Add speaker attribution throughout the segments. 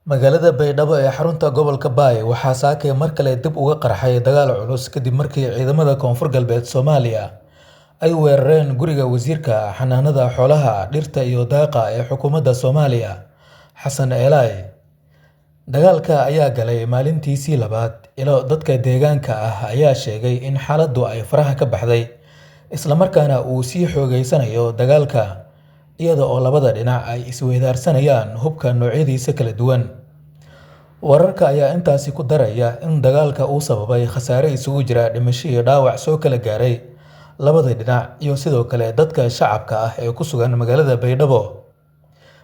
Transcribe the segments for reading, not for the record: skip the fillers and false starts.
Speaker 1: Magaalada Baydhabo ee xarunta gobolka Baay waxaa saakay mar kale dib uga qarxay dagaal culus kadib markii ciidamada Koonfur Galbeed Soomaaliya ay weerareen guriga wasiirka xanaanada xoolaha, dhirta iyo daaqa ee xukuumadda Soomaaliya, Xasan Eelaay. Dagaalka ayaa galay maalintiisii labaad, ilo dadka deegaanka ah ayaa sheegay in xaaladdu ay faraha ka baxday, isla markaana uu sii xoogaysanayo dagaalka, iyada oo labada dhinac ay isweydaarsanayaan hubka noocyadiisa kala duwan. Wararka ayaa intaasi ku daraya in dagaalka uu sababay khasaare isugu jira dhimasho iyo dhaawac soo kala gaaray labada dhinac iyo sidoo kale dadka shacabka ah ee ku sugan magaalada Baydhabo.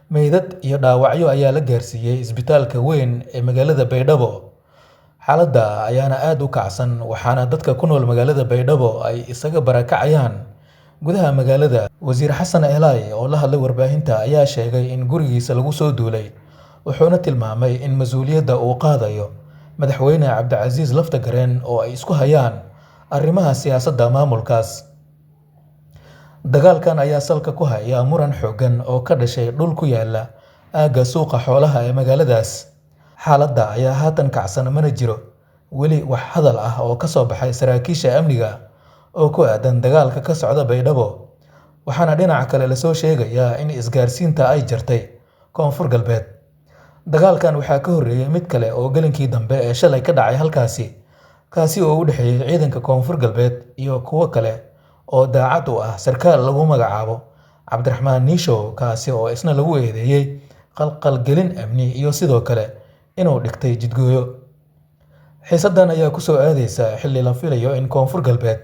Speaker 1: Meydad iyo dhaawacyo ayaa la gaarsiiyey isbitaalka weyn ee magaalada Baydhabo. Xaaladda ayaana aad u kacsan, waxaana dadka ku nool magaalada Baydhabo ay isaga barakacayaan gudaha magaalada. Wasiir Xasan Eelaay oo la hadlay warbaahinta ayaa sheegay in gurigiisa lagu soo duulay, wuxuuna tilmaamay in mas'uuliyadda uu qaadayo madaxweyne Cabdicasiis Laftagareen oo ay isku hayaan arrimaha siyaasadda maamulkaas. Dagaalkan ayaa salka ku haya muran xooggan oo ka dhashay dhul ku yaala aagga suuqa xoolaha ee magaaladaas. Xaaladda ayaa haatan kacsan, mana jiro weli wax hadal ah oo ka soo baxay saraakiisha amniga oo ku aadan dagaalka ka socda Baydhabo, waxaana dhinaca kale lasoo sheegayaa in isgaarsiinta ay jartay Koonfur Galbeed. Dagaalkan waxaa ka horreeyay mid kale oo galinkii dambe ee shalay ka dhacay halkaasi, kaasi oo u dhexeeyay ciidanka Koonfur Galbeed iyo kuwo kale oo daacad u ah sarkaal lagu magacaabo Cabdiraxmaan Niishow, kaasi oo isna lagu eedeeyay qalqalgelin amni iyo sidoo kale inuu dhigtay jidgooyo. Xiisaddan ayaa ku soo aadaysa xilli la filayo in Koonfur Galbeed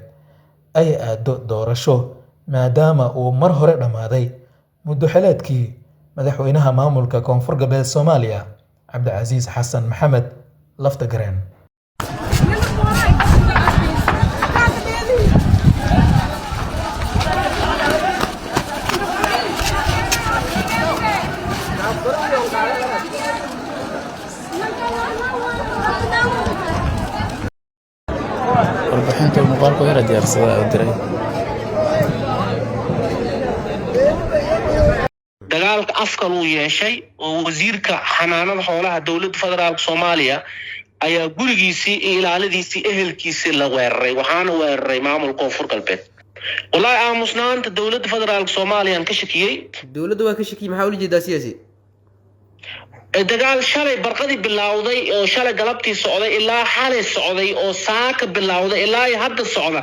Speaker 1: ay aado doorasho, maadaama uu mar hore dhammaaday muddo xileedkii madaxweynaha maamulka Koonfur Galbeed Soomaaliya, Cabdicasiis Xasan Maxamed Laftagareen.
Speaker 2: warbixinta muuqaalka yara diyaarsada oo diray
Speaker 3: dagaalka afkan uu yeeshay oo wasiirka xanaanada xoolaha dowladda federaalka Soomaaliya ayaa gurigiisii iyo ilaaladiisii ehelkiisii la weeraray, waxaana weeraray maamulka Koonfur Galbeed. wallahi aamusnaanta dowladda federaalka Soomaaliya ka shakiyay.
Speaker 4: dowladda waa ka shakiyay, maxaa ula jeedaa siyaasi?
Speaker 3: dagaal shalay barqadii bilowday oo shalay galabtii socday ilaa xalay socday oo saaka bilowday ilaa hadda socda.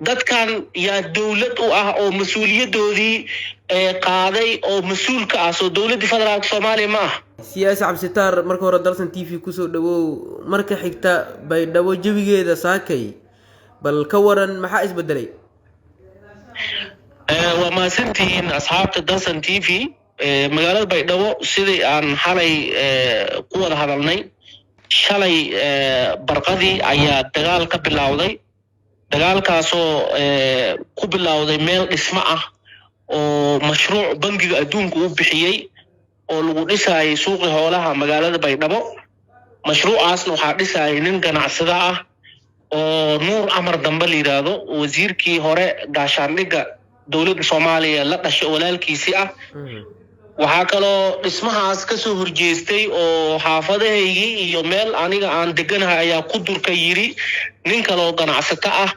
Speaker 3: dadkan yaa dowlad u ah oo mas'uuliyadoodii qaaday oo mas'uulka ah soo dowladda federaalka Soomaaliya ma ah.
Speaker 4: siyaasi Cabsitaar, marka hore dalsan TV kusoo dhawow. marka xigta Baydhabo jawigeeda saakay, bal ka waran maxaa isbedelay?
Speaker 3: waa maasantihiin asxaabta dalsan TV. magaalada Baydhabo sidii aan xalay ku wada hadalnay, shalay barqadii ayaa dagaal ka bilowday. dagaalkaasoo ku bilowday meel dhismo ah oo mashruuc bangiga adduunka uu bixiyay oo lagu dhisayay suuqi xoolaha magaalada Baydhabo. mashruucaasna waxaa dhisayay nin ganacsada ah oo Nuur Amar Dambe la yiraahdo, wasiirkii hore gaashaandhigga dowladda Soomaaliya la dhashay walaalkiisii ah. waxaa kaloo dhismahaas ka soo horjeestay oo xaafadahaygii iyo meel aniga aan deganahay ayaa ku durka yiri nin kaloo ganacsato ah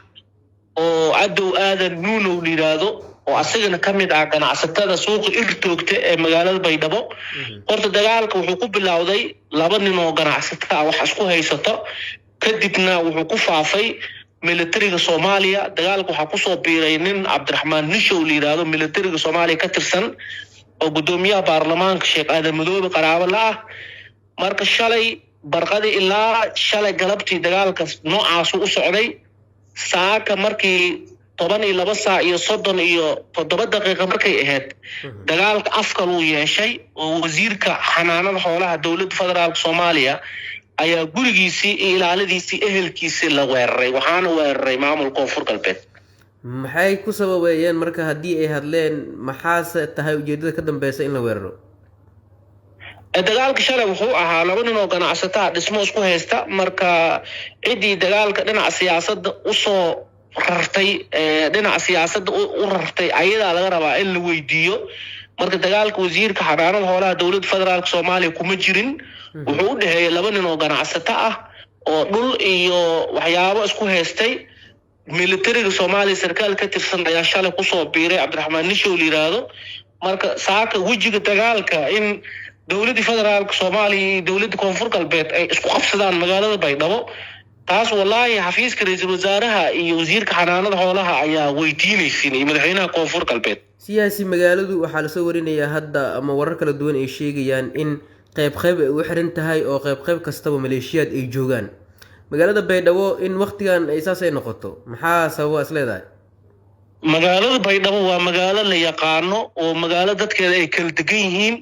Speaker 3: oo Cadow Aadan Nuunow la yiraahdo, oo asagana ka mid ah ganacsatada suuqa irtoogta ee magaalada Baydhabo. horta dagaalka wuxuu ku bilowday laba nin oo ganacsato ah wax isku haysato, kadibna wuxuu ku faafay militariga Soomaaliya. dagaalka waxaa ku soo biiray nin Cabdiraxmaan Niishow la yiraahdo, militariga Soomaaliya ka tirsan, oo gudoomiyaha baarlamaanka Sheekh Aadan Madoobe qaraabo la ah. marka shalay barqadii ilaa shalay galabtii dagaalka noocaas u socday. saaka markii 12:37 markay ahayd, dagaalka afkan uu yeeshay oo wasiirka xanaanada xoolaha dowladda federaalka Soomaaliya ayaa gurigiisii iyo ilaaladiisii ehelkiisii la weeraray, waxaana weeraray maamulka Koonfur Galbeed.
Speaker 4: maxay ku sababeeyeen marka haddii ay hadleen? maxaase tahay ujeedada ka dambeysa in la weeraro?
Speaker 3: dagaalka shalay wuxuu ahaa laba nin oo ganacsato ah dhismo isku haysta. marka cidii dagaalka dhinaca siyaasadda u soo rartay ayadaa laga rabaa in la weydiiyo. marka dagaalka wasiirka xanaanada xoolaha dowladda federaalka Soomaaliya kuma jirin, wuxuu u dhaheeyay laba nin oo ganacsato ah oo dhul iyo waxyaabo isku haystay militariga Soomaaliya sarkaal ka tirsan ayaa shalay ku soo biiray Cabdiraxmaan Nisho yiraahdo marka saaka wajiga dagaalka in dawladda federaalka Soomaaliya iyo dawladda koonfur galbeed ay isku qabsadaan magaalada Baydhabo taas wallahi xafiiska ra'iisul wasaaraha iyo wasiirka xanaanada xoolaha ayaa weydiinayay madaxweynaha koonfur galbeed
Speaker 4: siyaasi magaaladu waxaa la soo warinayaa hadda ama warar kala duwan ay sheegayaan in qayb ay u xiran tahay oo qayb kastaba maleeshiyaad ay joogaan magaalada Baydhabo in waqtigan ay saasay noqoto maxaa sabab is leedahay
Speaker 3: magaalada Baydhabo waa magaalo la yaqaano oo magaalo dadkeeda ay kala degan yihiin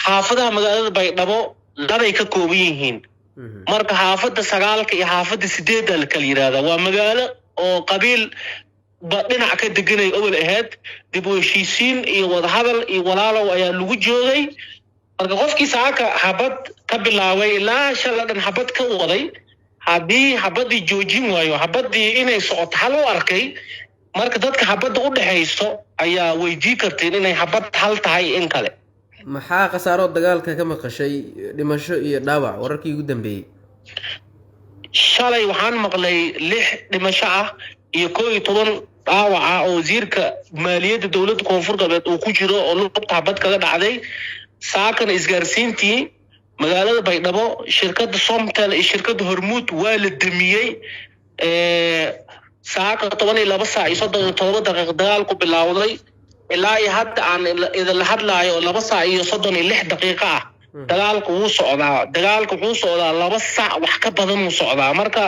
Speaker 3: xaafadaha magaalada Baydhabo labay ka kooban yihiin marka xaafada 9 iyo xaafada 8 la kala yiraahdo waa magaalo oo qabiil dhinac ka deganay oo ahayd dib u heshiisiin iyo wada hadal iyo walaalow ayaa lagu joogay marka qofkii saaka xabad ka bilaabay ilaa shaladan xabad ka waday hadii xabadii joojin waayo xabadii inay socoto hal u arkay marka dadka xabadda u dhaxayso ayaa weydii karteen inay xabad hal tahay in kale
Speaker 4: maxaa qasaaro dagaalka ka maqashay dhimasho iyo dhaawac wararkii ugu dambeeyay
Speaker 3: shalay waxaan maqlay 6 dhimasho ah iyo 11 dhaawac ah oo wasiirka maaliyadda dawladda koonfur galbeed uu ku jiro oo lugta xabad kaga dhacday saakan isgaarsiintii magaalada Baydhabo shirkadda Somtel iyo shirkadda Hormuud waa la damiyay saaka 12 saac iyo 37 daqiiqo dagaalku bilowday ilaa hadda aan idin hadlaayo 2 saac iyo 36 daqiiqo ah dagaalku wuu socdaa 2 saac wax ka badan uu socdaa marka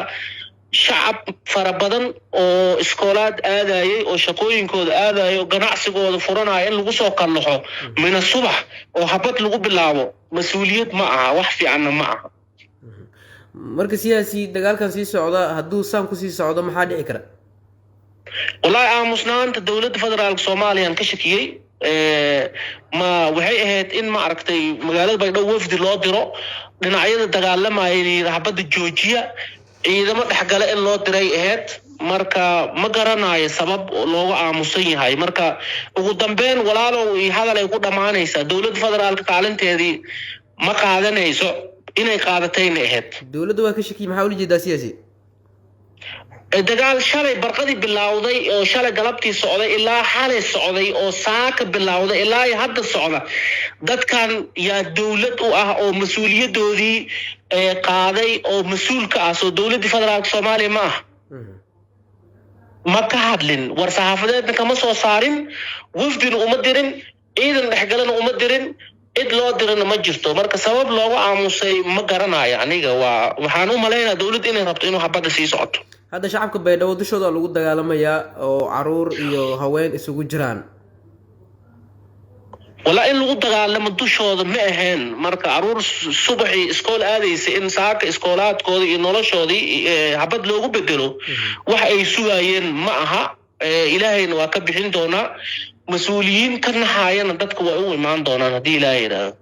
Speaker 3: shacab fara badan oo iskoolaad aadayay oo shaqooyinkooda aadayay oo ganacsigooda furanaya in lagu soo kallaxo min subax oo habad lagu bilaabo mas'uuliyad ma aha wax fiican ma aha
Speaker 4: marka siyaasi dagaalkan sii socda hadduu saan ku sii socdo maxaa dhici kara
Speaker 3: wallahi aamusnaanta dawladda federaalka Soomaaliya ka shakiyay ma waxay ahayd in ma aragtay magaalada Baydhabo wafdi loo diro dhinacyada dagaalamaya habada Joojiya ciidamo dhaxgala in loo diray ahayd marka ma garanayo sabab looga aamusan yahay marka ugu dambeyn walaalow iyo hadal ay ku dhamaanaysa dawladda federaalka kaalinteedii ma qaadanayso inay qaadatayna ahayd
Speaker 4: dawladda waa ka shakiyay maxaa u jeedaa siyaasi
Speaker 3: dagaal shalay barqadii bilowday oo shalay galabtii socday ilaa xalay socday oo saaka bilowday ilaa hadda socda dadkan yaa dawlad u ah oo mas'uuliyadoodii qaaday oo mas'uulka ah soo dawladda federaalka Soomaaliya ma ah ma ka hadlin war saxaafadeedna kama soo saarin wafdina uma dirin ciidan dhaxgalana uma dirin cid loo dirana ma jirto marka sabab looga aamusay ma garanayo aniga waxaan u maleynayaa dawladda inay rabto inuu habada sii socoto
Speaker 4: hadda shacabka Baydhabo dushooda lagu dagaalamayaa oo caruur iyo haween isugu jiraan
Speaker 3: wala in lagu dagaalamo dushooda ma ahayn marka caruur subaxii iskool aadaysa in saaka iskoolaadkooda iyo noloshoodii habad loogu bedelo wax ay sugayeen ma aha ilaahayna waa ka bixin doonaa mas'uuliyiin ka naxayana dadku way u imaan doonaan hadii ilaahay yiraahdo